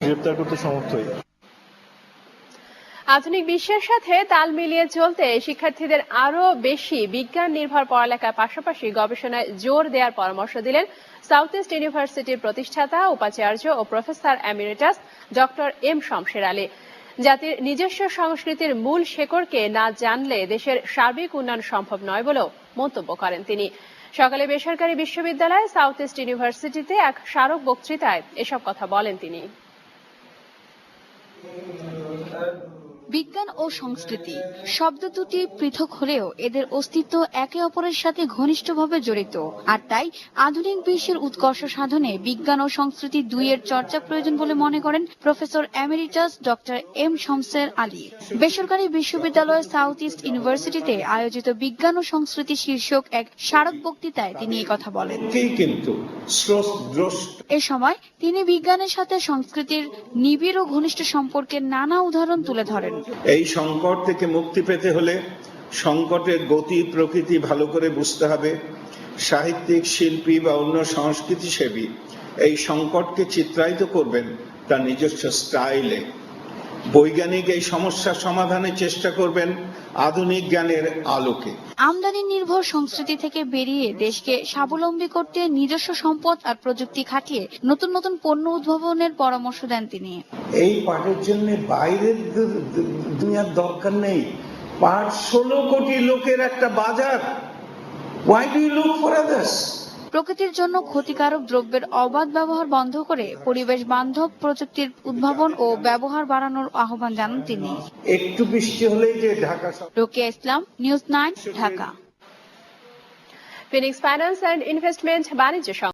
গ্রেপ্তার করতে সমর্থ হই। আধুনিক বিশ্বের সাথে তাল মিলিয়ে চলতে শিক্ষার্থীদের আরো বেশি বিজ্ঞান নির্ভর পড়ালেখার পাশাপাশি গবেষণায় জোর দেওয়ার পরামর্শ দিলেন সাউথ ইস্ট ইউনিভার্সিটির প্রতিষ্ঠাতা উপাচার্য ও professor emeritus doctor M Shamsher Ali. জাতির নিজস্ব সংস্কৃতির মূল শেকড়কে না জানলে দেশের সার্বিক উন্নয়ন সম্ভব নয় বলেও মন্তব্য করেন তিনি। সকালে বেসরকারি বিশ্ববিদ্যালয় সাউথ ইস্ট ইউনিভার্সিটিতে এক স্মারক বক্তৃতায় এসব কথা বলেন তিনি। বিজ্ঞান ও সংস্কৃতি শব্দ দুটি পৃথক হলেও এদের অস্তিত্ব একে অপরের সাথে ঘনিষ্ঠভাবে জড়িত, আর তাই আধুনিক বিশ্বের উৎকর্ষ সাধনে বিজ্ঞান ও সংস্কৃতি দুইয়ের চর্চা প্রয়োজন বলে মনে করেন professor emeritus doctor M Shamsher Ali. বেসরকারি বিশ্ববিদ্যালয় সাউথ ইস্ট ইউনিভার্সিটিতে আয়োজিত বিজ্ঞান ও সংস্কৃতি শীর্ষক এক স্মারক বক্তৃতায় তিনি এই কথা বলেন। এ সময় তিনি বিজ্ঞানের সাথে সংস্কৃতির নিবিড় ও ঘনিষ্ঠ সম্পর্কের নানা উদাহরণ তুলে ধরেন। এই সংকট থেকে মুক্তি পেতে হলে সংকটের গতি প্রকৃতি ভালো করে বুঝতে হবে। সাহিত্যিক, শিল্পী বা অন্য সংস্কৃতিসেবী এই সংকটকে চিত্রায়িত করবেন তার নিজস্ব স্টাইলে। বৈজ্ঞানিক এই সমস্যার সমাধানের চেষ্টা করবেন আধুনিক জ্ঞানের আলোকে। আমদানি নির্ভর সংস্কৃতি থেকে বেরিয়ে দেশকে স্বাবলম্বী করতে নিজস্ব সম্পদ আর প্রযুক্তি খাটিয়ে নতুন নতুন পণ্য উদ্ভাবনের পরামর্শ দেন তিনি। এই পাটের জন্য বাইরের দুনিয়ার দরকার নেই। পাট 16 কোটি লোকের একটা বাজার। Why do you look for others? প্রকৃতির জন্য ক্ষতিকারক দ্রব্যের অবাধ ব্যবহার বন্ধ করে পরিবেশ বান্ধব প্রযুক্তির উদ্ভাবন ও ব্যবহার বাড়ানোর আহ্বান জানান তিনি। একটু বৃষ্টি হলেই যে Dhaka. Rokeya Islam, news 9, Dhaka. Phoenix Finance and Investment বাণিজ্য